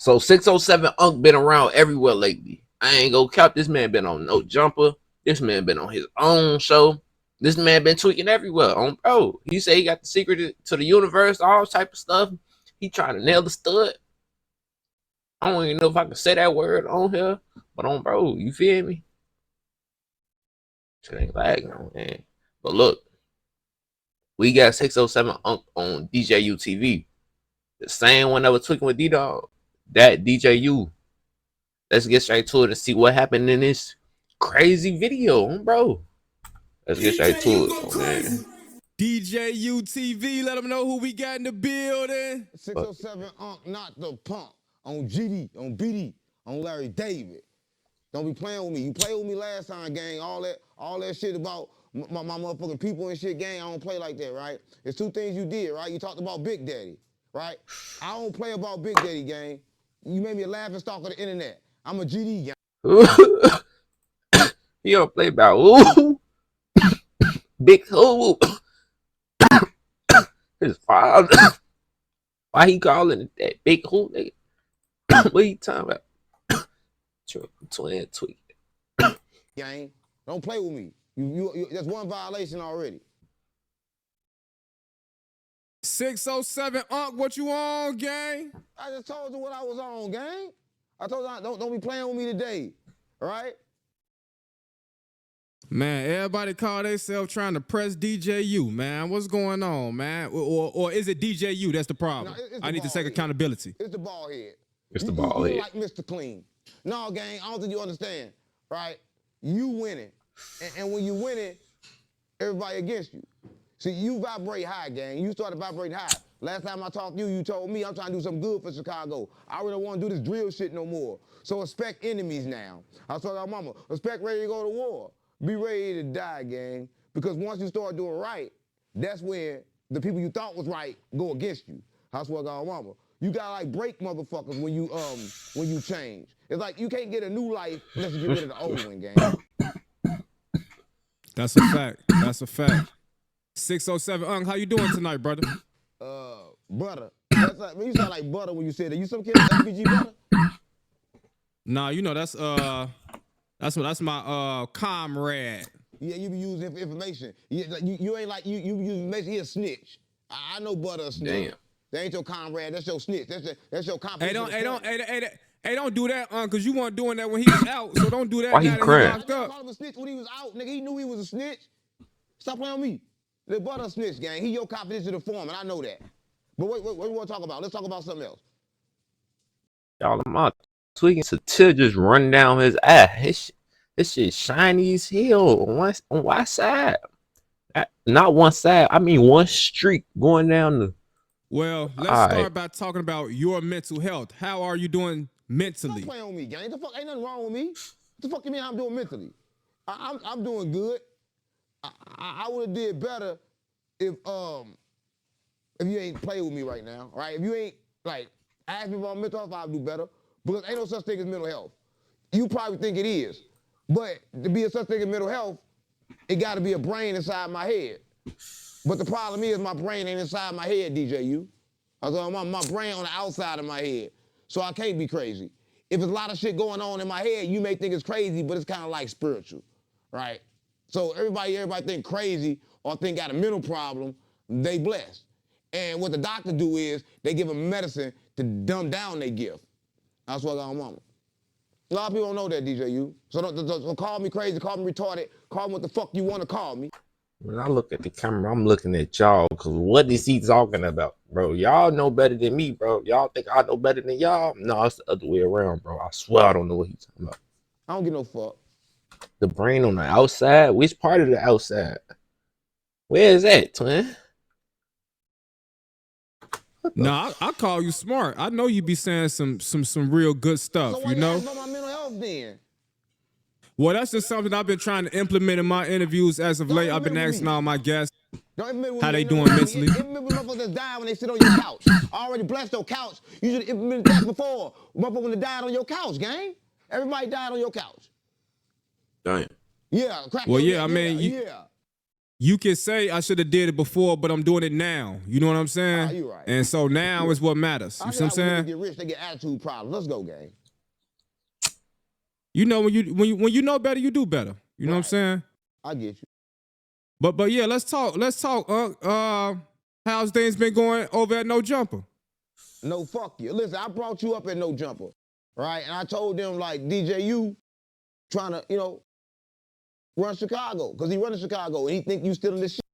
So 607 Unc been around everywhere lately. I ain't gonna count. This man been on No Jumper. This man been on his own show. This man been tweaking everywhere. On bro, he say he got the secret to the universe, all type of stuff. He trying to nail the stud. I don't even know if I can say that word on here, but on bro, you feel me? Shit ain't lagging on, man. But look, we got 607 Unc on DJu TV. The same one that was tweaking with D-Dog. That DJu. Let's get straight to it and see what happened in this crazy video, bro. Let's get straight to it, man. DJu TV, let them know who we got in the building. 607 Unc, not the punk. On GD, on BD, on Larry David. Don't be playing with me. You played with me last time, gang. All that shit about my motherfucking people and shit, gang. I don't play like that, right? There's two things you did, right? You talked about Big Daddy, right? I don't play about Big Daddy, gang. You made me a laughing stock of the internet. I'm a GD, gang. You don't play about ooh, big who. His father. Why he calling it that big who, nigga? What you talking about? Twin tweet. Gang, don't play with me. You that's one violation already. 607 Unc, what you on, gang? I just told you what I was on, gang. I told you don't be playing with me today, all right? Man, everybody call themselves trying to press DJu, man. What's going on, man? Or is it DJu that's the problem? No, I need to take accountability. It's the ball head. It's the ball head. You like Mr. Clean. No, gang, I don't think you understand, right? You winning. And when you winning, everybody against you. See, you vibrate high, gang. You started vibrating high. Last time I talked to you, you told me I'm trying to do something good for Chicago. I really don't want to do this drill shit no more. So expect enemies now. I told our mama, expect ready to go to war. Be ready to die, gang. Because once you start doing right, that's when the people you thought was right go against you. I swear to God, mama. You gotta like break motherfuckers when you change. It's like you can't get a new life unless you get rid of the old one, gang. That's a fact. That's a fact. 607 Unc, how you doing tonight, brother? Butter. That's like, man, you sound like butter when you said that. You some kid of FBG butter? Nah, you know that's my comrade. Yeah, you be using information. You ain't like you use information. He a snitch. I know butter a snitch. Damn. That ain't your comrade. That's your snitch. That's your competition. Hey, don't do that, cause you weren't doing that when he was out. So don't do that. Why he now that crying? he locked up. I called him a snitch when he was out, nigga. He knew he was a snitch. Stop playing with me. The butter a snitch, gang. He your competition to form, and I know that. But what we want to talk about? Let's talk about something else. Y'all, I'm out tweaking to tear just run down his ass. This shit shiny as hell on one side. Not one side. I mean one streak going down the. Well, let's start by talking about your mental health. How are you doing mentally? Don't play on me, gang. The fuck ain't nothing wrong with me. What the fuck you mean I'm doing mentally? I'm doing good. I would have did better if you ain't play with me right now, right? If you ain't like ask me about mental health, I'll do better. Because ain't no such thing as mental health. You probably think it is, but to be a such thing as mental health, it got to be a brain inside my head. But the problem is my brain ain't inside my head, DJu. My brain on the outside of my head, so I can't be crazy. If there's a lot of shit going on in my head, you may think it's crazy, but it's kind of like spiritual, right? So everybody think crazy or think got a mental problem, they blessed. And what the doctor do is they give them medicine to dumb down their gift. That's what I got on mama. A lot of people don't know that, DJu. So don't call me crazy, call me retarded, call me what the fuck you want to call me. When I look at the camera, I'm looking at y'all, because what is he talking about, bro? Y'all know better than me, bro. Y'all think I know better than y'all? No, it's the other way around, bro. I swear I don't know what he's talking about. I don't give no fuck. The brain on the outside? Which part of the outside? Where is that, twin? Nah, I call you smart. I know you be saying some real good stuff, so why you know? ask about my mental health then? Well, that's just something I've been trying to implement in my interviews as of late. I've been asking all my guests how they doing mentally. Implement motherfuckers that die when they sit on your couch. Already blessed your couch. You should implement that before. Motherfucker when they died on your couch, gang. Everybody died on your couch. Damn. Yeah. Well, yeah, I mean, yeah. you can say I should have did it before, but I'm doing it now. You know what I'm saying? You right. And so now is what matters. You see what I'm saying? When they get rich, they get attitude problems. Let's go, gang. You know, when you know better, you do better. You know what I'm saying? I get you. But yeah, let's talk. How's things been going over at No Jumper? No, fuck you. Listen, I brought you up at No Jumper, right? And I told them, like, DJu trying to, you know, run Chicago, because he running Chicago, and he think you still in this shit.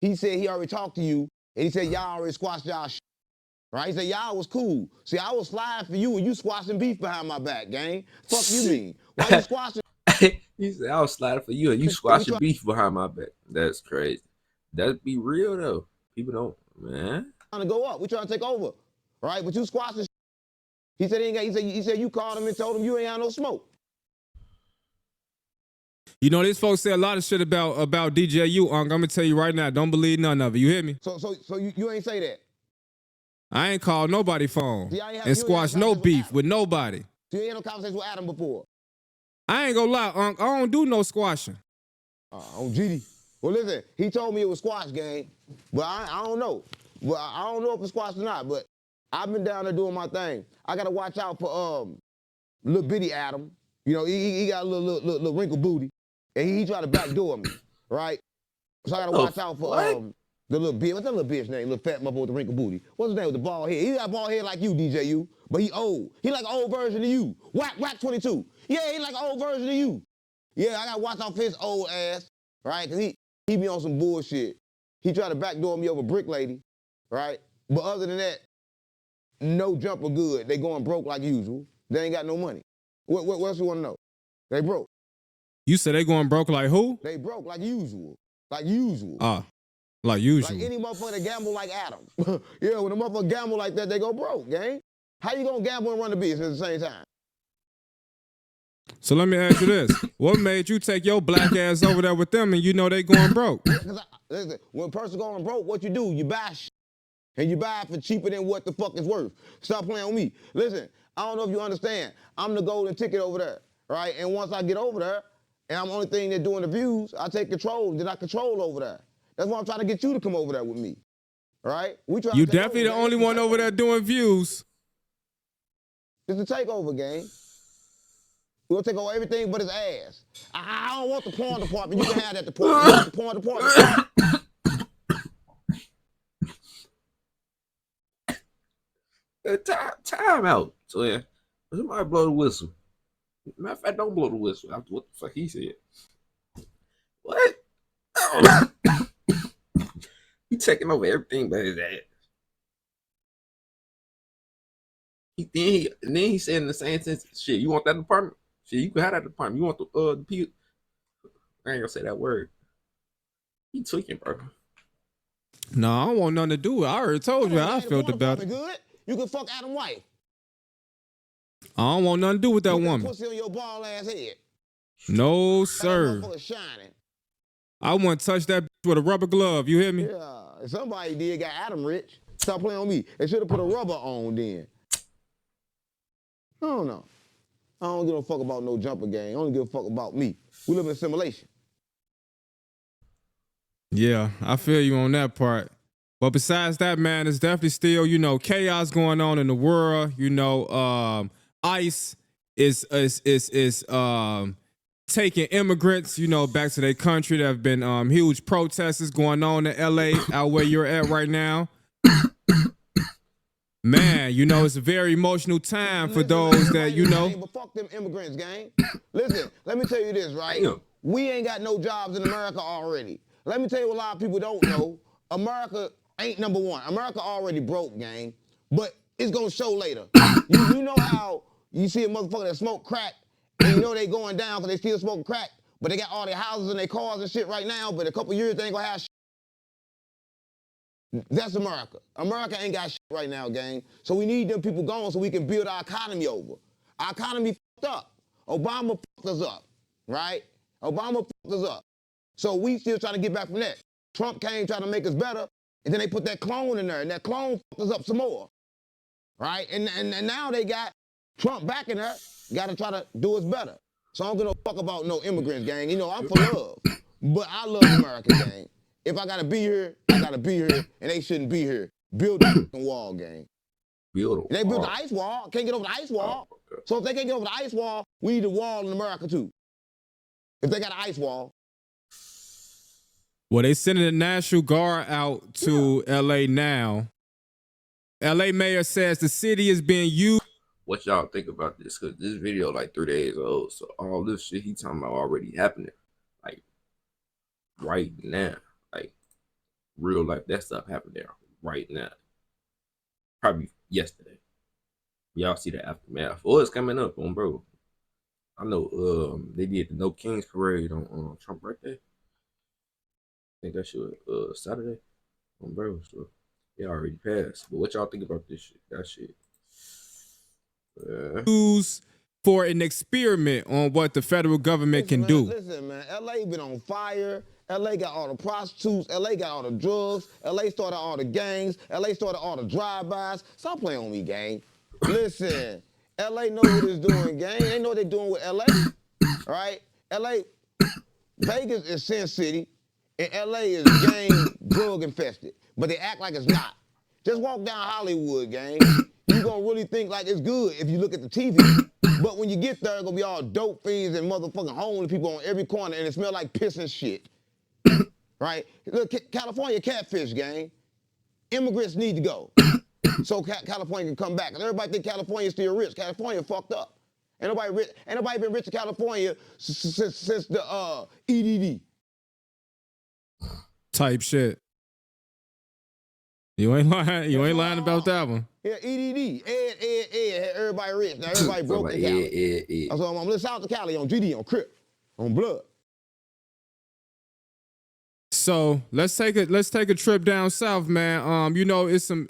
He said he already talked to you, and he said y'all already squashed y'all shit, right? He said y'all was cool. See, I was sliding for you, and you squashing beef behind my back, gang. Fuck you mean? Why you squashing? He said I was sliding for you, and you squashing beef behind my back. That's crazy. That'd be real, though. People don't, man. Trying to go up. We trying to take over, right? But you squashing. He said he ain't got. He said you called him and told him you ain't had no smoke. You know, these folks say a lot of shit about DJu, Unc. I'm gonna tell you right now, don't believe none of it. You hear me? So you ain't say that. I ain't called nobody phone and squashed no beef with nobody. So you ain't had no conversation with Adam before. I ain't gonna lie, Unc. I don't do no squashing. On GD. Well, listen, he told me it was squash game, but I don't know. But I don't know if it's squash or not. But I've been down there doing my thing. I gotta watch out for little bitty Adam. You know, he got a little wrinkled booty, and he tried to backdoor me, right? So I gotta watch out for the little bitch. What's that little bitch name? Little fat mother with the wrinkled booty. What's his name with the bald head? He got bald head like you, DJu, but he old. He like an old version of you. Whack 22. Yeah, he like an old version of you. Yeah, I gotta watch out for his old ass, right? Cause he be on some bullshit. He tried to backdoor me over Brick Lady, right? But other than that, No Jumper good. They going broke like usual. They ain't got no money. What else you wanna know? They broke. You said they going broke like who? They broke like usual. Like usual. Like usual. Like any motherfucker that gamble like Adam. Yeah, when a motherfucker gamble like that, they go broke, gang. How you gonna gamble and run the business at the same time? So let me ask you this. What made you take your black ass over there with them and you know they going broke? Listen, when a person going broke, what you do, you buy shit. And you buy it for cheaper than what the fuck it's worth. Stop playing with me. Listen, I don't know if you understand. I'm the golden ticket over there, right? And once I get over there, and I'm the only thing that's doing the views, I take control. Then I control over there. That's why I'm trying to get you to come over there with me, right? You definitely the only one over there doing views. It's a takeover game. We'll take over everything but his ass. I don't want the porn department. You can have that department. You want the porn department. Time out. So yeah, somebody blow the whistle. Matter of fact, don't blow the whistle after what the fuck he said. What? He taking over everything but his ass. Then he said in the same sense, shit, you want that department? Shit, you can have that department. You want the people? I ain't gonna say that word. He tweaking, bro. No, I don't want nothing to do with it. I already told you how I felt about it. Good. You can fuck Adam wife. I don't want nothing to do with that woman. Pussy on your bald ass head. No, sir. Shining. I wouldn't touch that with a rubber glove. You hear me? Yeah, somebody did got Adam rich. Stop playing on me. They should have put a rubber on then. I don't know. I don't give a fuck about no jumper gang. I don't give a fuck about me. We live in a simulation. Yeah, I feel you on that part. But besides that, man, there's definitely still, you know, chaos going on in the world. You know, ICE is taking immigrants, you know, back to their country. There have been huge protests going on in LA, out where you're at right now. Man, you know, it's a very emotional time for those that, you know. But fuck them immigrants, gang. Listen, let me tell you this, right? We ain't got no jobs in America already. Let me tell you what a lot of people don't know. America ain't number one. America already broke, gang. But it's gonna show later. You know how you see a motherfucker that smoke crack, and you know they going down because they still smoking crack, but they got all their houses and their cars and shit right now, but a couple years they ain't gonna have shit. That's America. America ain't got shit right now, gang. So we need them people gone so we can build our economy over. Our economy fucked up. Obama fucked us up, right? Obama fucked us up. So we still trying to get back from that. Trump came trying to make us better, and then they put that clone in there, and that clone fucked us up some more, right? And now they got Trump back in there, got to try to do us better. So I don't give no fuck about no immigrants, gang. You know, I'm for love, but I love America, gang. If I gotta be here, I gotta be here, and they shouldn't be here. Build the fucking wall, gang. Build a They built wall. the ice wall. Can't get over the ice wall. Oh, okay. So if they can't get over the ice wall, we need a wall in America too. If they got an ice wall. Well, they sending the National Guard out to LA now. LA mayor says the city is being used. What y'all think about this? Because this video like 3 days old. So all this shit he talking about already happening. Like right now. Like real life. That stuff happening right now. Probably yesterday. Y'all see the aftermath. Oh, it's coming up on bro. I know they did the No Kings parade on Trump birthday. I think that shit Saturday on bro. So it already passed. But what y'all think about this shit? That shit. Used for an experiment on what the federal government can do. Listen, man, LA been on fire. LA got all the prostitutes. LA got all the drugs. LA started all the gangs. LA started all the drive-bys. Stop playing on me, gang. Listen, LA know what it's doing, gang. They know what they're doing with LA, right? LA, Vegas is Sin City, and LA is gang drug infested, but they act like it's not. Just walk down Hollywood, gang. You gonna really think like it's good if you look at the TV. But when you get there, it's gonna be all dope fiends and motherfucking homeless people on every corner, and it smell like piss and shit. Right? Look, California catfish, gang. Immigrants need to go. So California can come back. And everybody think California's still rich. California fucked up. Ain't nobody been rich in California since the EDD. Type shit. You ain't lying. You ain't lying about that one. Yeah, EDD. Ed had everybody rich. Now everybody broke in Cali. So I'm listening out to Cali on GD, on Crip, on Blood. So let's take a trip down south, man. You know, it's some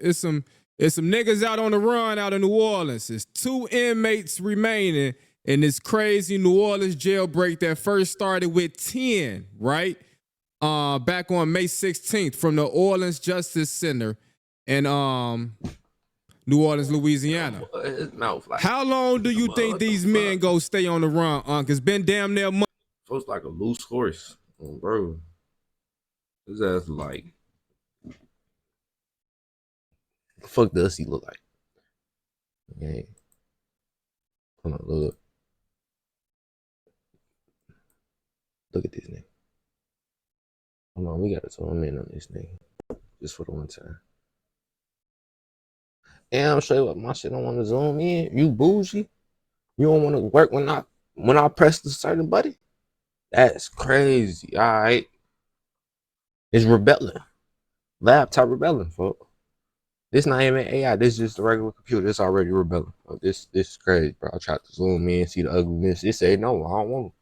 niggas out on the run out of New Orleans. It's 2 inmates remaining in this crazy New Orleans jailbreak that first started with 10, right? Back on May 16th from the Orleans Justice Center in New Orleans, Louisiana. How long do you think these men go stay on the run, Unc? It's been damn near a month. So it's like a loose horse, bro. His ass like, the fuck does he look like? Okay. Hold on, look at this nigga. Hold on, we gotta zoom in on this nigga. Just for the one time. And I'm sure what my shit don't want to zoom in. You bougie? You don't want to work when I press the certain button? That's crazy. Alright. It's rebelling. Laptop rebelling, folks. This not even AI. This is just a regular computer. It's already rebelling. This is crazy, bro. I tried to zoom in, see the ugliness. It said no, I don't want it.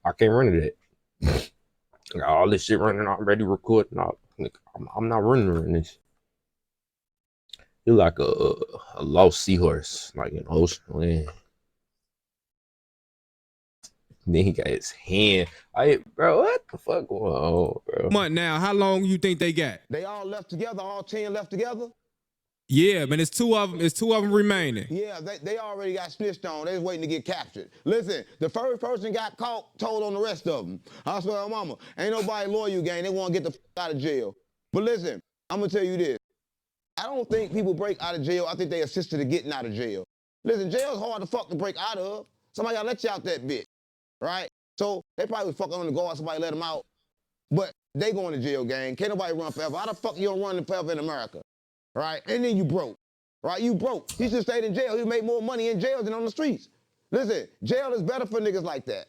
I can't run it. I got all this shit running already, recording. I'm not running this. You're like a lost seahorse, like an ocean land. Then he got his hand. Bro, what the fuck going on, bro? Month now, how long you think they got? They all left together, all 10 left together? Yeah, but it's two of them remaining. Yeah, they already got snitched on. They was waiting to get captured. Listen, the first person got caught, told on the rest of them. I swear, mama, ain't nobody loyal, gang. They want to get the fuck out of jail. But listen, I'm going to tell you this. I don't think people break out of jail. I think they assisted to getting out of jail. Listen, jail's hard to fuck to break out of. Somebody gotta let you out that bitch, right? So they probably was fucking on the guard, somebody let them out. But they going to jail, gang. Can't nobody run forever. How the fuck you don't run forever in America? Right? And then you broke, right? You broke. He should have stayed in jail. He made more money in jail than on the streets. Listen, jail is better for niggas like that,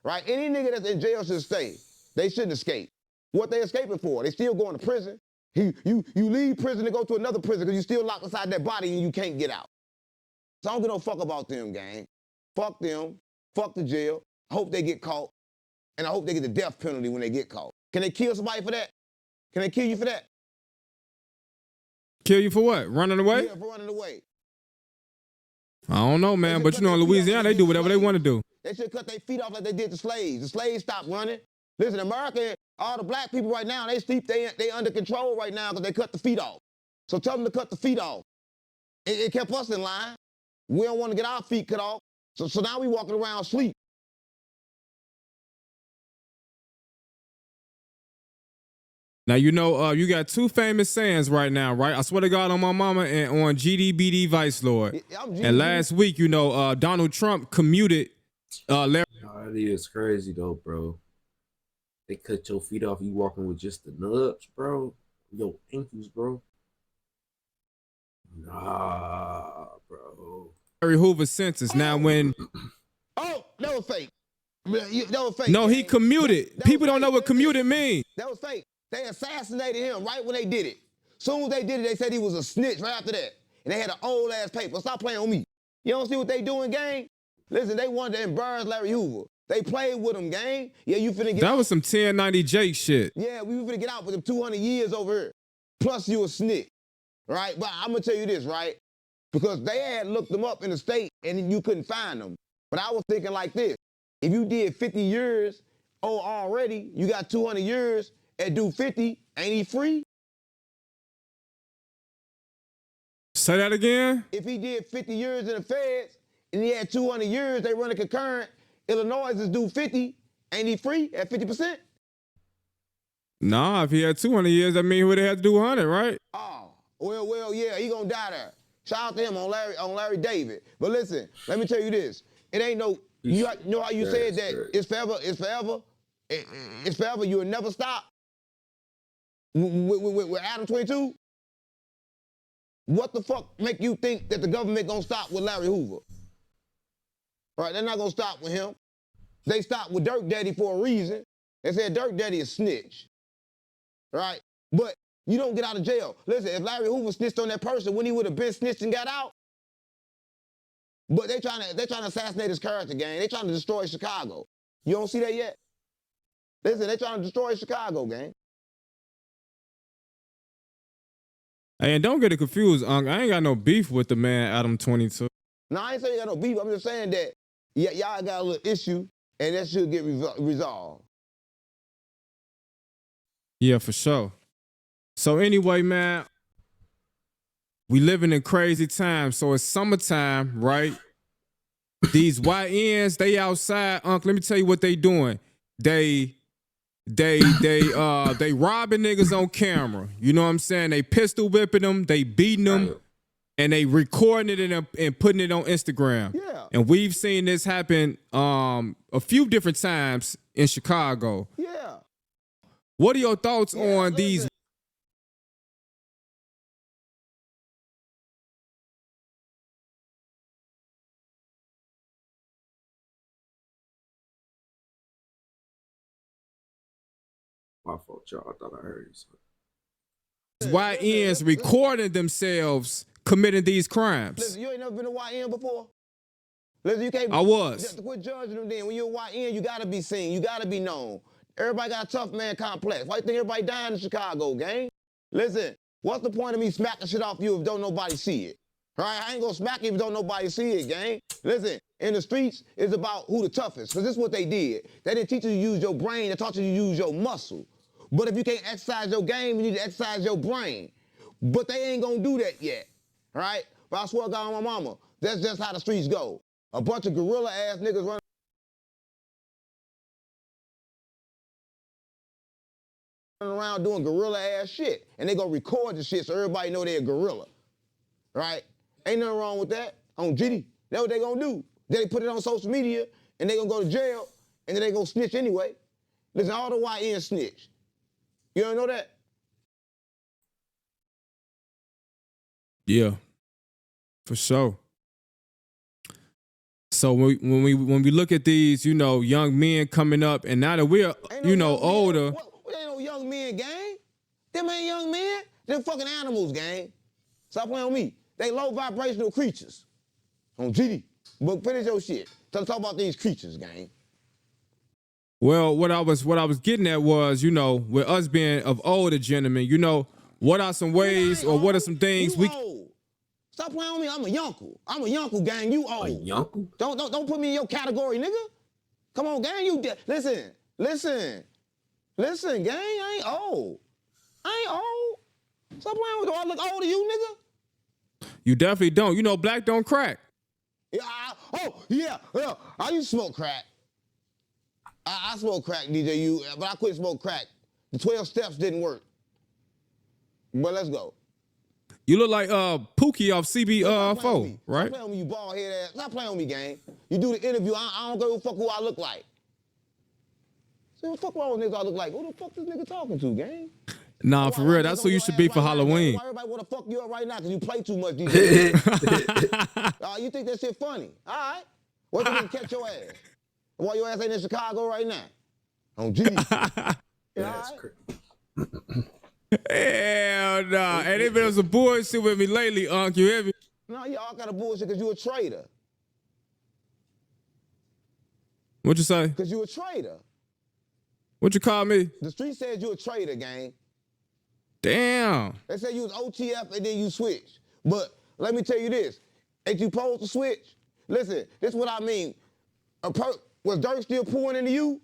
right? Any nigga that's in jail should stay. They shouldn't escape. What they escaping for? They still going to prison. You leave prison to go to another prison because you still locked inside that body and you can't get out. So I don't give no fuck about them, gang. Fuck them. Fuck the jail. I hope they get caught. And I hope they get the death penalty when they get caught. Can they kill somebody for that? Can they kill you for that? Kill you for what? Running away? Yeah, for running away. I don't know, man, but you know in Louisiana, they do whatever they want to do. They should cut their feet off like they did the slaves. The slaves stopped running. Listen, America, all the black people right now, they under control right now because they cut the feet off. So tell them to cut the feet off. It kept us in line. We don't want to get our feet cut off. So now we walking around asleep. Now, you know, you got two famous sayings right now, right? I swear to God on my mama and on GDBD Vice Lord. And last week, you know, Donald Trump commuted Larry. Oh, it is crazy though, bro. They cut your feet off. You walking with just the nubs, bro. Your ankles, bro. Nah, bro. Larry Hoover sentence. Now, when Oh, that was fake. That was fake. no, man. he commuted. That People was don't know fake. what commuted means. That was fake. They assassinated him right when they did it. Soon as they did it, they said he was a snitch right after that. And they had an old ass paper. Stop playing with me. You don't see what they doing, gang? Listen, they wanted to embarrass Larry Hoover. They played with him, gang. Yeah, you finna get That out. was some 1090 Jake shit. Yeah, we finna get out with them 200 years over here. Plus you a snitch, right? But I'm gonna tell you this, right? Because they had looked them up in the state and you couldn't find them. But I was thinking like this. If you did 50 years already, you got 200 years and do 50, ain't he free? Say that again? If he did 50 years in the feds and he had 200 years, they run a concurrent, Illinois is due 50, ain't he free at 50%? Nah, if he had 200 years, that means he would have had to do 100, right? Oh, well, yeah, he gonna die there. Shout out to him on Larry David. But listen, let me tell you this. It ain't no, you know how you said that it's forever, it's forever, you'll never stop? With Adam 22? What the fuck make you think that the government gonna stop with Larry Hoover? All right, they're not gonna stop with him. They stopped with Dirt Daddy for a reason. They said Dirt Daddy is snitch, right? But you don't get out of jail. Listen, if Larry Hoover snitched on that person, when he would have been snitched and got out. But they trying to assassinate his character, gang. They trying to destroy Chicago. You don't see that yet? Listen, they trying to destroy Chicago, gang. Hey, and don't get it confused, Unc. I ain't got no beef with the man Adam 22. No, I ain't saying you got no beef. I'm just saying that y'all got a little issue, and that should get resolved. Yeah, for sure. So anyway, man, we living in crazy times. So it's summertime, right? These YNs, they outside, Unc. Let me tell you what they doing. They robbing niggas on camera. You know what I'm saying? They pistol whipping them, they beating them, and they recording it and putting it on Instagram. Yeah. And we've seen this happen a few different times in Chicago. Yeah. What are your thoughts on these? My fault, y'all. I thought I heard you. YNs recording themselves committing these crimes. Listen, you ain't never been a YN before? Listen, you can't. I was. Quit judging them then. When you're a YN, you gotta be seen. You gotta be known. Everybody got a tough man complex. Why you think everybody dying in Chicago, gang? Listen, what's the point of me smacking shit off you if don't nobody see it? Right? I ain't gonna smack you if don't nobody see it, gang. Listen, in the streets, it's about who the toughest. Because this is what they did. They didn't teach you to use your brain. They taught you to use your muscle. But if you can't exercise your game, you need to exercise your brain. But they ain't gonna do that yet, right? But I swear to God on my mama, that's just how the streets go. A bunch of gorilla-ass niggas running around doing gorilla-ass shit. And they gonna record the shit so everybody know they're a gorilla, right? Ain't nothing wrong with that. On GD, that's what they gonna do. They put it on social media, and they gonna go to jail, and then they gonna snitch anyway. Listen, all the YN snitch. You don't know that? Yeah, for sure. So when we look at these, you know, young men coming up, and now that we're, you know, older. What ain't no young men, gang? Them ain't young men. Them fucking animals, gang. Stop playing with me. They low vibrational creatures. On GD. But finish your shit. Talk about these creatures, gang. Well, what I was getting at was, you know, with us being of older gentlemen, you know, what are some ways or what are some things we old. Stop playing with me. I'm a yonkle. I'm a yonkle, gang. You old. A yonkle? Don't put me in your category, nigga. Come on, gang. Listen, gang. I ain't old. Stop playing with me. Do I look old to you, nigga? You definitely don't. You know, black don't crack. Yeah. I used to smoke crack. I smoked crack, DJu, but I quit smoking crack. The 12 steps didn't work. But let's go. You look like Pookie off Stop playing with CB4, me. right? Stop playing with me, you bald head ass. Stop playing with me, gang. You do the interview, I don't give a fuck who I look like. See what the fuck wrong with niggas I look like? Who the fuck this nigga talking to, gang? Nah, for real, that's who you should be for Halloween. Why everybody want to fuck you up right now because you play too much these days? You think that shit funny? All right. Wait till they catch your ass. Why your ass ain't in Chicago right now? On G. That's crazy. Hell nah. And they been on some bullshit with me lately, Unc. You hear me? No, y'all got a bullshit because you a traitor. What you say? Because you a traitor. What you call me? The street says you a traitor, gang. Damn. They say you was OTF and then you switch. But let me tell you this. Ain't you supposed to switch? Listen, this is what I mean. Was Dirk still pouring into you?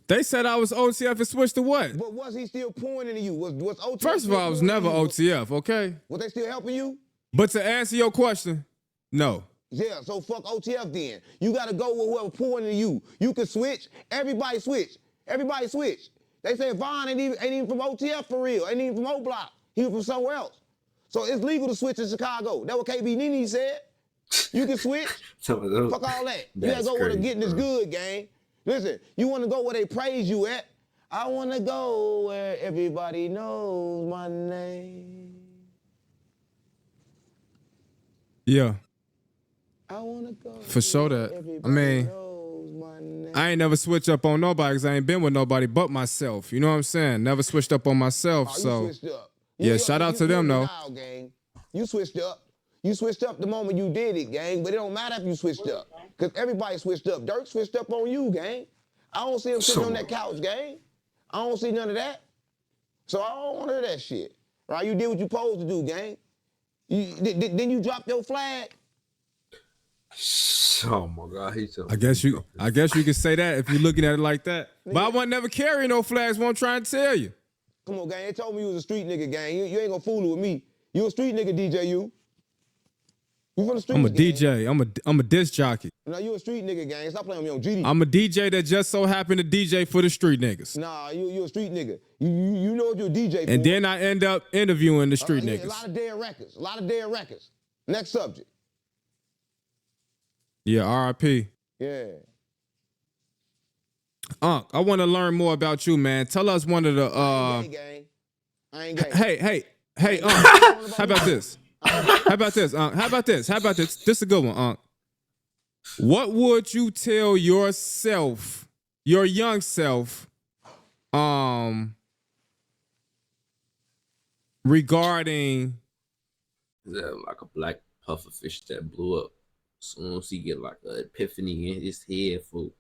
They said I was OTF and switched to what? But was he still pouring into you? Was OTF First of all, I was never OTF, okay? Was they still helping you? But to answer your question, no. Yeah, so fuck OTF then. You gotta go with whoever pouring into you. You can switch. Everybody switch. Everybody switch. They say Vaughn ain't even from OTF for real. Ain't even from O Block. He was from somewhere else. So it's legal to switch in Chicago. That's what KB Nene said. You can switch. Fuck all that. You gotta go where the getting is good, gang. Listen, you wanna go where they praise you at. I wanna go where everybody knows my name. Yeah. I wanna go for sure that. I mean, I ain't never switch up on nobody because I ain't been with nobody but myself. You know what I'm saying? Never switched up on myself. So, you switched up. Yeah, shout out to them, though. Gang. You switched up. You switched up the moment you did it, gang. But it don't matter if you switched up. Because everybody switched up. Dirk switched up on you, gang. I don't see him sitting on that couch, gang. I don't see none of that. So I don't want to hear that shit. Right? You did what you supposed to do, gang. Then you dropped your flag. Oh my God, I guess you could say that if you're looking at it like that. But I wasn't never carrying no flags. What I'm trying to tell you. Come on, gang. They told me you was a street nigga, gang. You ain't gonna fool with me. You a street nigga, DJu. You from the street? I'm a DJ. I'm a disc jockey. No, you a street nigga, gang. Stop playing with me on GD. I'm a DJ that just so happened to DJ for the street niggas. Nah, you a street nigga. You know what you're a DJ for. And then I end up interviewing the street niggas. A lot of dead records. A lot of dead records. Next subject. Yeah, RIP. Yeah. Unc, I want to learn more about you, man. Tell us one of the I ain't gay. Hey, Unc. How about this? How about this, Unc? How about this? This is a good one, Unc. What would you tell yourself, your young self, regarding Is that like a black puffer fish that blew up? As soon as he get like an epiphany in his head, fool,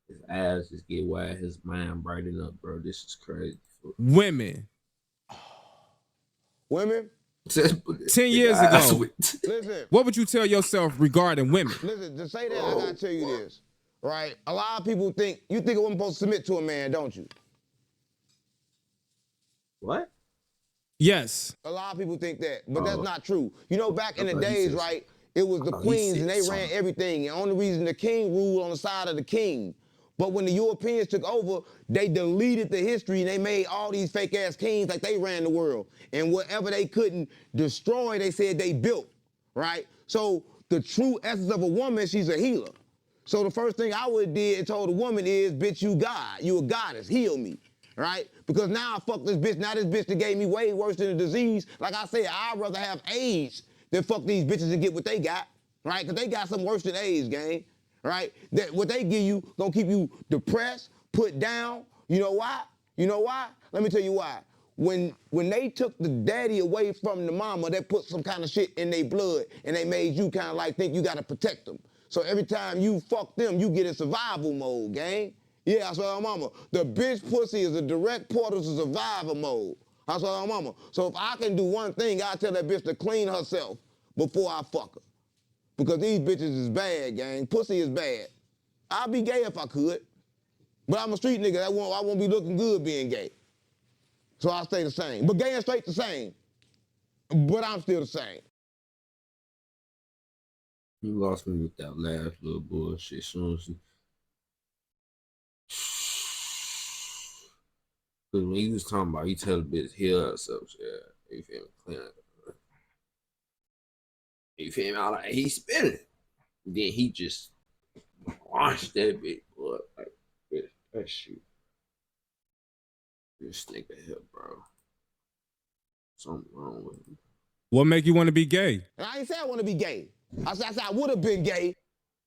his eyes just get wide, his mind brighten up, bro. This is crazy. Fool. Women. Women? 10 years ago. Listen. What would you tell yourself regarding women? Listen, to say that, I gotta tell you this, right? A lot of people think a woman's supposed to submit to a man, don't you? What? Yes. A lot of people think that, but that's not true. You know, back in the days, right, it was the queens and they ran everything. And only reason the king ruled on the side of the king. But when the Europeans took over, they deleted the history and they made all these fake ass kings like they ran the world. And whatever they couldn't destroy, they said they built, right? So the true essence of a woman, she's a healer. So the first thing I would have did and told a woman is, bitch, you God. You a goddess, heal me, right? Because now I fuck this bitch. Now this bitch that gave me way worse than a disease. Like I said, I'd rather have AIDS than fuck these bitches and get what they got, right? Because they got something worse than AIDS, gang. Right? That what they give you gonna keep you depressed, put down. You know why? You know why? Let me tell you why. When they took the daddy away from the mama, they put some kind of shit in their blood and they made you kind of like think you gotta protect them. So every time you fuck them, you get in survival mode, gang. Yeah, I saw mama. The bitch pussy is a direct portal to survival mode. I saw mama. So if I can do one thing, I tell that bitch to clean herself before I fuck her. Because these bitches is bad, gang. Pussy is bad. I'd be gay if I could. But I'm a street nigga. I won't be looking good being gay. So I'll stay the same. But gay and straight the same. But I'm still the same. You lost me with that last little bullshit. Soon as Cause when he was talking about, he tell the bitch heal herself. Yeah, you feel me? Clean up. You feel me? I like he spinning. Then he just washed that bitch, boy. Like bitch, that shit. This nigga here, bro. Something wrong with him. What make you want to be gay? And I ain't say I want to be gay. I said I would have been gay.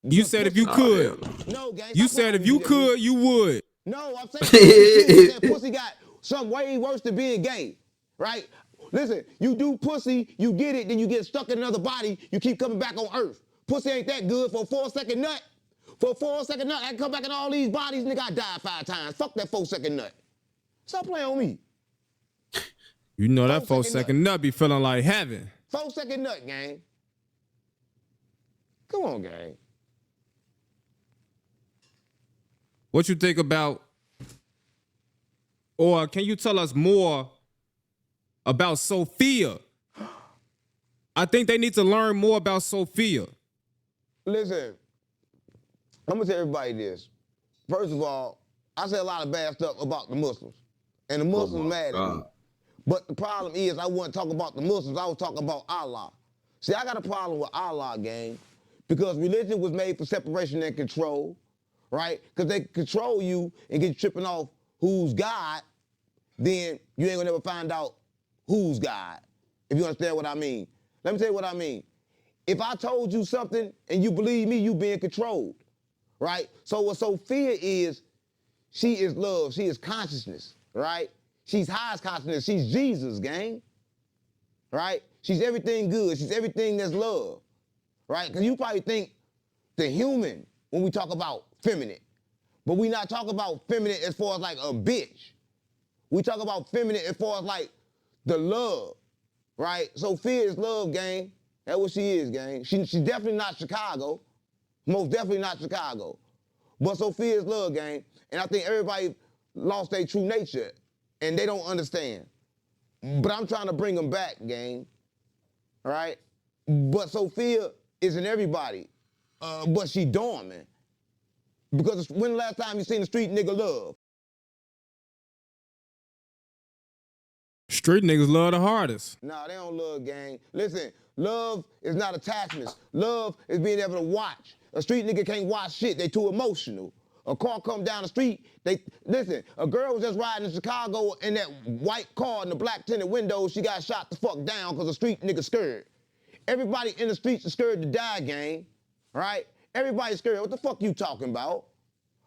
You said if you could. No, gang. You said if you could, you would. No, I'm saying that pussy got something way worse than being gay, right? Listen, you do pussy, you get it, then you get stuck in another body, you keep coming back on earth. Pussy ain't that good for a 4-second nut. For a 4-second nut, I can come back in all these bodies, nigga, I died 5 times. Fuck that 4-second nut. Stop playing on me. You know that 4-second nut be feeling like heaven. 4-second nut, gang. Come on, gang. What you think about, or can you tell us more about Sophia? I think they need to learn more about Sophia. Listen, I'm gonna tell everybody this. First of all, I say a lot of bad stuff about the Muslims, and the Muslims mad at me. But the problem is, I wasn't talking about the Muslims, I was talking about Allah. See, I got a problem with Allah, gang, because religion was made for separation and control, right? Because they control you and get you tripping off who's God, then you ain't gonna never find out who's God, if you understand what I mean. Let me tell you what I mean. If I told you something and you believe me, you being controlled, right? So what Sophia is, she is love, she is consciousness, right? She's highest consciousness, she's Jesus, gang, right? She's everything good, she's everything that's love, right? Because you probably think the human when we talk about feminine, but we not talking about feminine as far as like a bitch. We talk about feminine as far as like the love, right? Sophia is love, gang. That's what she is, gang. She's definitely not Chicago. Most definitely not Chicago. But Sophia is love, gang. And I think everybody lost their true nature and they don't understand. But I'm trying to bring them back, gang. All right? But Sophia isn't everybody. But she dormant. Because when the last time you seen a street nigga love? Street niggas love the hardest. Nah, they don't love, gang. Listen, love is not attachments. Love is being able to watch. A street nigga can't watch shit. They too emotional. A car come down the street, listen, a girl was just riding in Chicago in that white car in the black tinted windows, she got shot the fuck down because a street nigga scared. Everybody in the streets is scared to die, gang, right? Everybody's scared. What the fuck you talking about?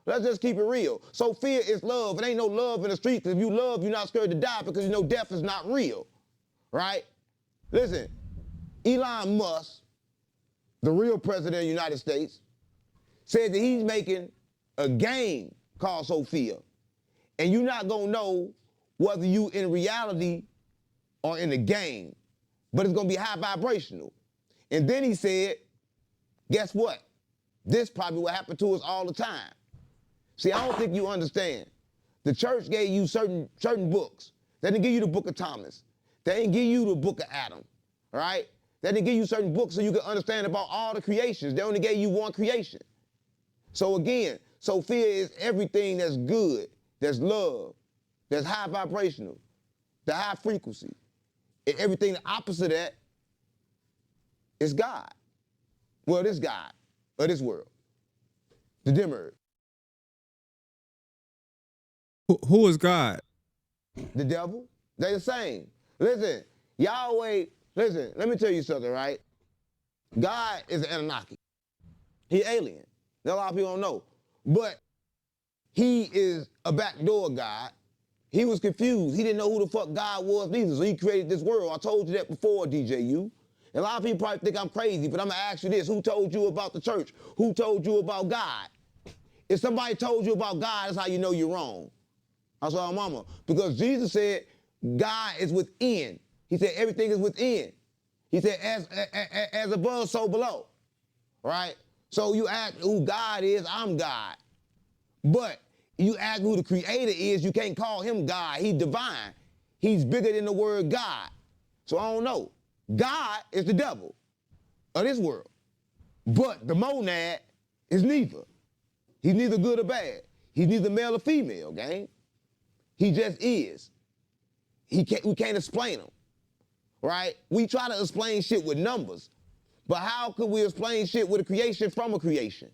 Let's just keep it real. Sophia is love. It ain't no love in the streets. If you love, you're not scared to die because you know death is not real, right? Listen, Elon Musk, the real president of the United States, said that he's making a game called Sophia. And you're not gonna know whether you in reality or in the game, but it's gonna be high vibrational. And then he said, guess what? This probably what happened to us all the time. See, I don't think you understand. The church gave you certain books. They didn't give you the book of Thomas. They didn't give you the book of Adam, right? They didn't give you certain books so you could understand about all the creations. They only gave you one creation. So again, Sophia is everything that's good, that's love, that's high vibrational, the high frequency. And everything the opposite of that is God. Well, this God, or this world, the dimmer. Who is God? The devil. They the same. Listen, Yahweh, listen, let me tell you something, right? God is an Anunnaki. He alien. That a lot of people don't know. But he is a backdoor God. He was confused. He didn't know who the fuck God was neither, so he created this world. I told you that before, DJu. And a lot of people probably think I'm crazy, but I'm gonna ask you this. Who told you about the church? Who told you about God? If somebody told you about God, that's how you know you're wrong. That's our mama. Because Jesus said God is within. He said everything is within. He said as above, so below. Right? So you ask who God is, I'm God. But you ask who the creator is, you can't call him God. He's divine. He's bigger than the word God. So I don't know. God is the devil of this world. But the monad is neither. He's neither good or bad. He's neither male or female, gang. He just is. We can't explain him, right? We try to explain shit with numbers, but how could we explain shit with a creation from a creation?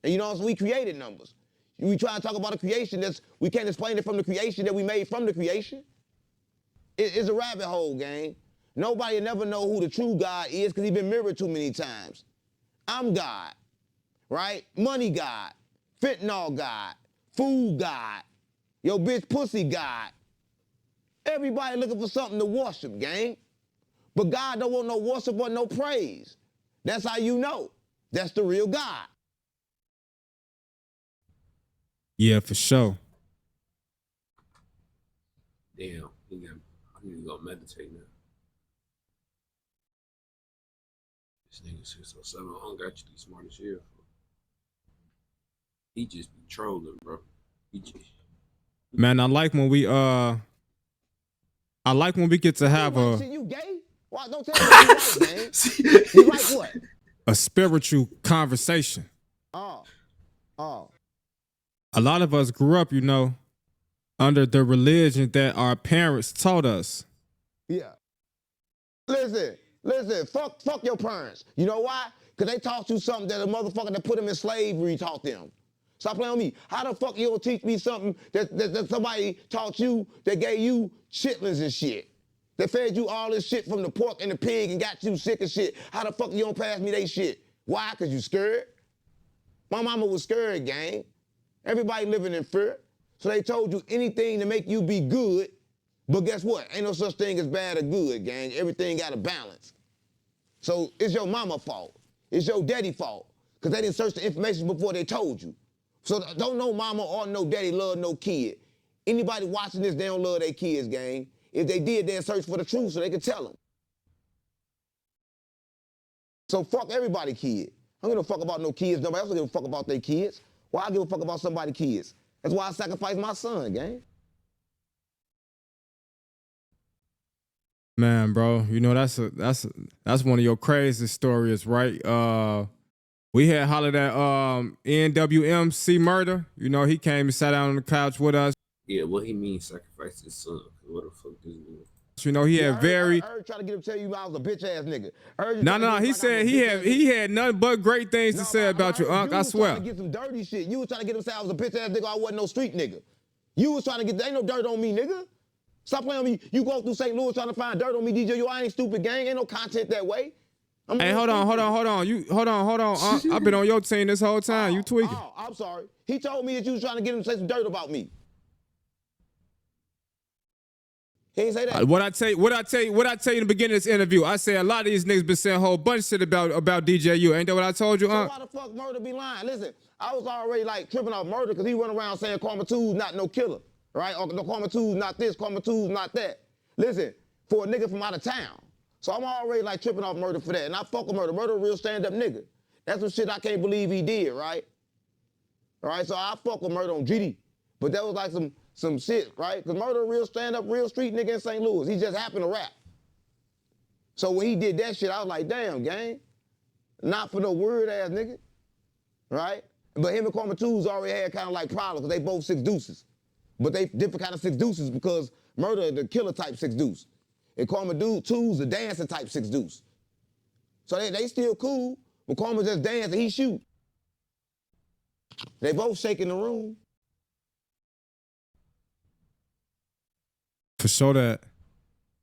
And you know, so we created numbers. We try to talk about a creation we can't explain it from the creation that we made from the creation. It's a rabbit hole, gang. Nobody will never know who the true God is because he's been mirrored too many times. I'm God, right? Money God, fentanyl God, food God, your bitch pussy God. Everybody looking for something to worship, gang. But God don't want no worship or no praise. That's how you know. That's the real God. Yeah, for sure. Damn, I need to go meditate now. This nigga 607, Unc actually smart as hell. He just be trolling, bro. Man, I like when we get to have You gay? Why don't tell me you like, gang? You like what? a spiritual conversation. Oh. A lot of us grew up, you know, under the religion that our parents taught us. Yeah. Listen, fuck your parents. You know why? Because they taught you something that a motherfucker that put them in slavery taught them. Stop playing with me. How the fuck you gonna teach me something that somebody taught you that gave you chitlins and shit? That fed you all this shit from the pork and the pig and got you sick and shit. How the fuck you gonna pass me they shit? Why? Because you scared? My mama was scared, gang. Everybody living in fear. So they told you anything to make you be good, but guess what? Ain't no such thing as bad or good, gang. Everything got a balance. So it's your mama fault. It's your daddy fault. Because they didn't search the information before they told you. So don't no mama or no daddy love no kid. Anybody watching this, they don't love their kids, gang. If they did, they'd search for the truth so they could tell them. So fuck everybody kid. I don't give a fuck about no kids. Nobody else don't give a fuck about their kids. Why I give a fuck about somebody's kids? That's why I sacrificed my son, gang. Man, bro, you know that's one of your craziest stories, right? We had hollered at NWMC Murder. You know, he came and sat down on the couch with us. Yeah, what he means sacrifice his son. What the fuck does he mean? You know, he had very. I heard trying to get him to tell you I was a bitch ass nigga. No. He said he had nothing but great things to say about you, Unc. I swear. You was trying to get some dirty shit. You was trying to get him to say I was a bitch ass nigga. I wasn't no street nigga. You was trying to get. There ain't no dirt on me, nigga. Stop playing on me. You go through St. Louis trying to find dirt on me, DJu. I ain't stupid, gang. Ain't no content that way. Hey, hold on. Hold on. I've been on your team this whole time. You tweaking. Oh, I'm sorry. He told me that you was trying to get him to say some dirt about me. He ain't say that. What I tell you in the beginning of this interview, I say a lot of these niggas been saying a whole bunch of shit about DJu. Ain't that what I told you, So why the fuck Murder be lying? Listen, I was already like tripping off Murder because he run around saying Karma 2's not no killer, right? Or no, Karma 2's not this, Karma 2's not that. Listen, for a nigga from out of town. So I'm already like tripping off Murder for that. And I fuck with Murder. Murder a real stand-up nigga. That's some shit I can't believe he did, right? All right, so I fuck with Murder on GD. But that was like some shit, right? Because Murder a real stand-up, real street nigga in St. Louis. He just happened to rap. So when he did that shit, I was like, damn, gang. Not for no weird-ass nigga, right? But him and Karma 2's already had kind of like problems because they both six deuces. But they different kind of six deuces because Murder the killer type six deuce. And Karma 2's the dancing type six deuce. So they still cool, but Karma just dance and he shoot. They both shaking the room. For sure that.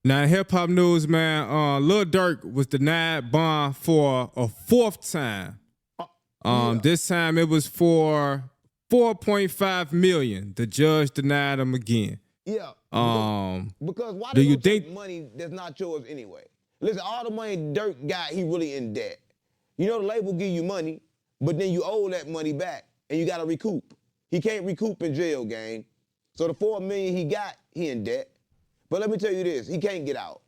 Now, hip hop news, man. Lil Durk was denied bond for a fourth time. Yeah. This time it was for $4.5 million. The judge denied him again. Yeah. Because why do do you take think money that's not yours anyway? Listen, all the money Durk got, he really in debt. You know the label give you money, but then you owe that money back and you gotta recoup. He can't recoup in jail, gang. So the $4 million he got, he in debt. But let me tell you this, he can't get out.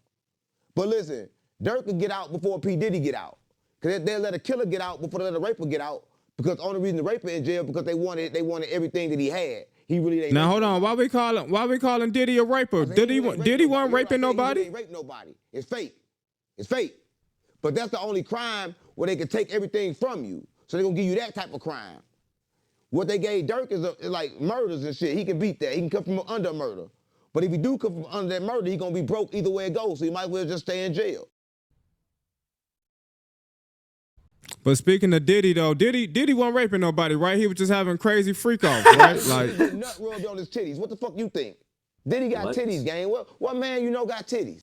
But listen, Durk could get out before P. Diddy get out. Because they'll let a killer get out before they let a raper get out. Because the only reason the raper in jail because they wanted everything that he had. He really ain't. Now hold on, why we calling Diddy a raper? Diddy wasn't raping nobody. He ain't raped nobody. It's fake. It's fake. But that's the only crime where they can take everything from you. So they're gonna give you that type of crime. What they gave Dirk is like murders and shit. He can beat that. He can come from under murder. But if he do come from under that murder, he gonna be broke either way it goes. So he might as well just stay in jail. But speaking of Diddy though, Diddy wasn't raping nobody, right? He was just having crazy freak offs, right? Like nut rubbed on his titties. What the fuck you think? Diddy got titties, gang. What man you know got titties?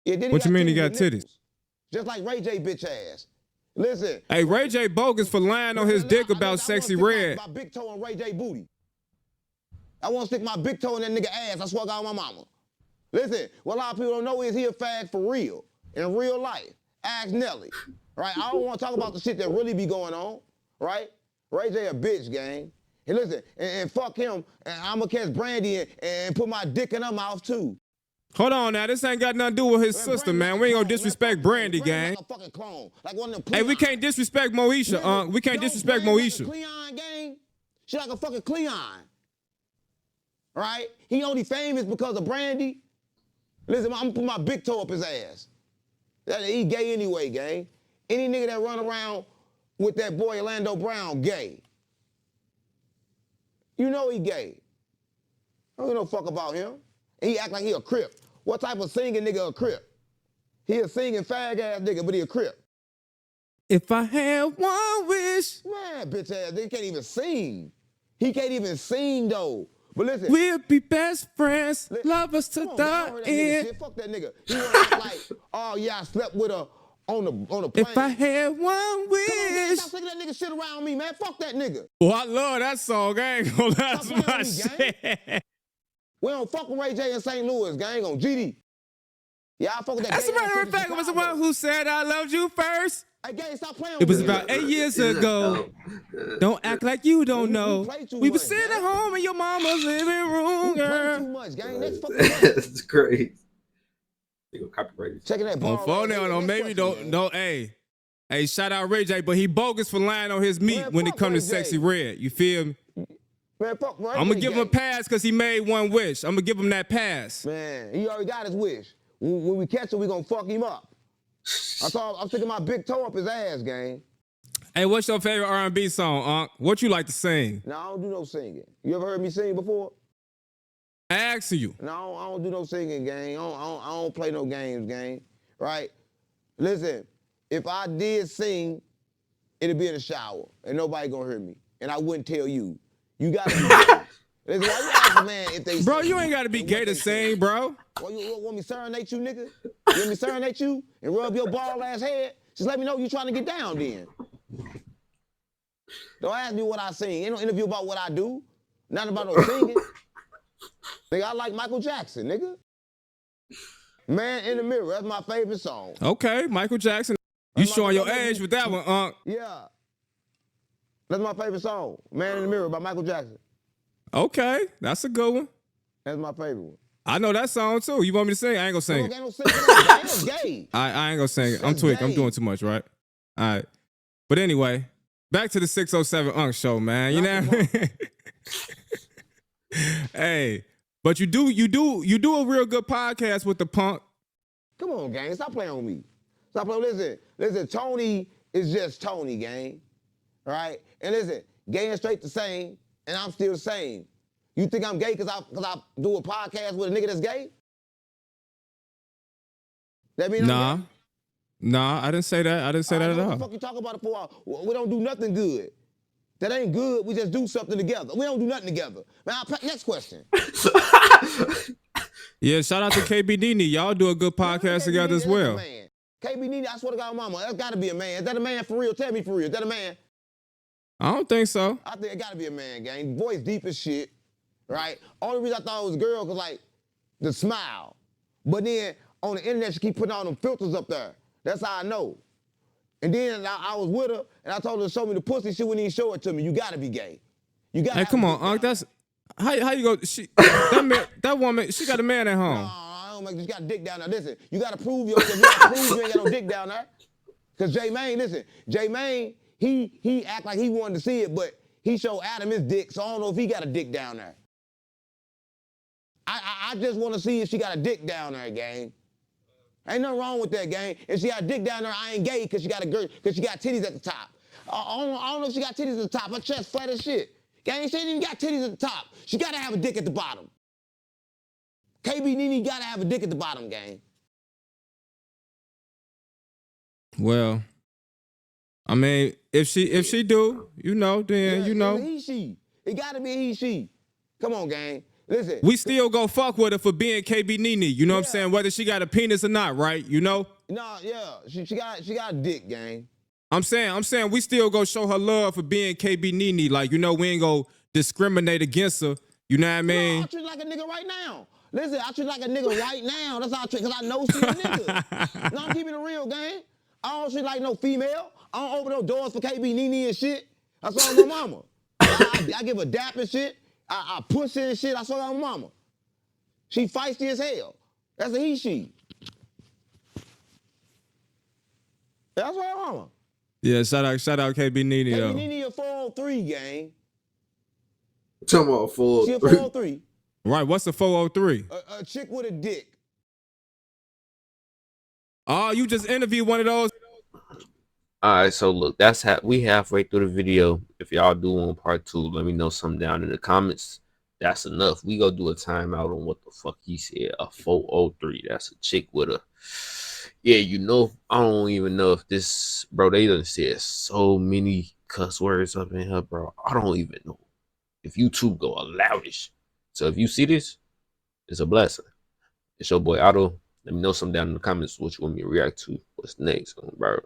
Yeah, Diddy what you mean he got with titties? nipples. Just like Ray J bitch ass. Listen. Hey, Ray J bogus for lying on his dick about Sexy Red. My big toe on Ray J booty. I want to stick my big toe in that nigga ass. I swear to God on my mama. Listen, what a lot of people don't know is he a fag for real, in real life. Ask Nelly, right? I don't want to talk about the shit that really be going on, right? Ray J a bitch, gang. And listen, and fuck him, and I'ma catch Brandy and put my dick in her mouth too. Hold on now, this ain't got nothing to do with his sister, man. We ain't gonna disrespect Brandy, gang. Like a fucking clone, like one of them. Hey, we can't disrespect Moesha, we can't disrespect Moesha. Like Cleon, gang. She like a fucking Cleon. Right? He only famous because of Brandy. Listen, I'm gonna put my big toe up his ass. He gay anyway, gang. Any nigga that run around with that boy Orlando Brown, gay. You know he gay. I don't give no fuck about him. And he act like he a Crip. What type of singing nigga a Crip? He a singing fag ass nigga, but he a Crip. If I had one wish. Man, bitch ass, he can't even sing. He can't even sing though. But listen, we'll be best friends, love us to the end. Fuck that nigga. He wanna act like, oh yeah, I slept with her on the plane. If I had one wish. Come on, man, stop singing that nigga shit around me, man. Fuck that nigga. Well, I love that song. I ain't gonna lie, that's my shit. We don't fuck with Ray J in St. Louis, gang, on GD. Yeah, I fuck with that. As a matter of fact, it was the one who said I loved you first. Hey, gang, stop playing with me. It was me. about 8 years ago. Don't act like you don't know. We were sitting at home in your mama's living room, girl. Play too much, gang. Next fucking That's great. You go copyright. Checking that bar. On phone now, no, maybe don't. Hey, shout out Ray J, but he bogus for lying on his meat when it comes to Sexy Red. You feel me? Man, fuck Ray J. I'm gonna give him a pass because he made one wish. I'm gonna give him that pass. Man, he already got his wish. When we catch him, we gonna fuck him up. I'm sticking my big toe up his ass, gang. Hey, what's your favorite R&B song, Unc? What you like to sing? No, I don't do no singing. You ever heard me sing before? I asked you. No, I don't do no singing, gang. I don't play no games, gang. Right? Listen, if I did sing, it'd be in the shower, and nobody gonna hear me, and I wouldn't tell you. You gotta be. Listen, why you ask a man if they bro, sing, you ain't gotta be gay to sing, bro. Well, you want me serenade you, nigga? You want me serenade you and rub your bald ass head? Just let me know you trying to get down then. Don't ask me what I sing. Ain't no interview about what I do. Nothing about no singing. Nigga, I like Michael Jackson, nigga. Man in the Mirror, that's my favorite song. Okay, Michael Jackson. You showing your age with that one, Unc. Yeah. That's my favorite song. Man in the Mirror by Michael Jackson. Okay, that's a good one. That's my favorite one. I know that song too. You want me to sing? I ain't gonna sing it. That's gay. I ain't gonna sing it. I'm tweaking. I'm doing too much, right? All right. But anyway, back to the 607 Unc show, man. You know what I mean? Hey, but you do a real good podcast with the punk. Come on, gang. Stop playing with me. Stop playing. Listen, Tony is just Tony, gang. All right? And listen, gay and straight the same, and I'm still the same. You think I'm gay because I do a podcast with a nigga that's gay? That mean I'm gay? Nah, I didn't say that. I didn't say that at all. What the fuck you talk about it for? We don't do nothing good. That ain't good. We just do something together. We don't do nothing together. Man, next question. Yeah, shout out to KB Nene. Y'all do a good podcast together as well. KB Nene, I swear to God, mama, that's gotta be a man. Is that a man for real? Tell me for real. Is that a man? I don't think so. I think it gotta be a man, gang. Voice deep as shit, right? Only reason I thought it was a girl cause like the smile. But then on the internet, she keep putting all them filters up there. That's how I know. And then I was with her, and I told her to show me the pussy. She wouldn't even show it to me. You gotta be gay. You gotta. Hey, come on, Unc. That's how you go. That woman, she got a man at home. No, I don't make. You got a dick down there. Listen, you gotta prove yourself. You gotta prove you ain't got no dick down there. Cause J-Mane, listen, J-Mane, he act like he wanted to see it, but he showed Adam his dick, so I don't know if he got a dick down there. I just want to see if she got a dick down there, gang. Ain't nothing wrong with that, gang. If she got a dick down there, I ain't gay because she got a girl, because she got titties at the top. I don't know if she got titties at the top. Her chest flat as shit. Gang, she ain't even got titties at the top. She gotta have a dick at the bottom. KB Nene gotta have a dick at the bottom, gang. Well, I mean, if she do, you know, then Yeah, you know. It's a he, she. It gotta be a he, she. Come on, gang. Listen. We still go fuck with her for being KB Nene. You know what I'm saying? Whether she got a penis or not, right? You know? Nah, yeah. She got a dick, gang. I'm saying we still go show her love for being KB Nene. Like, you know, we ain't go discriminate against her. You know what I mean? No, I treat like a nigga right now. Listen, I treat like a nigga right now. That's how I treat, because I know she a nigga. No, I'm keeping it real, gang. I don't treat like no female. I don't open no doors for KB Nene and shit. I saw my mama. I give a dap and shit. I push her and shit. I saw my mama. She feisty as hell. That's a he, she. That's my mama. Yeah, shout out KB Nene. KB Nene a 403, gang. Talking about She a 403. Right, what's a 403? A chick with a dick. Oh, you just interviewed one of those? All right, so look, we halfway through the video. If y'all do want part 2, let me know something down in the comments. That's enough. We go do a timeout on what the fuck he said. A 403. That's a chick with a. Yeah, you know, I don't even know if this, bro. They done said so many cuss words up in here, bro. I don't even know if YouTube go allowish. So if you see this, it's a blessing. It's your boy Otto. Let me know something down in the comments what you want me to react to. What's next, bro?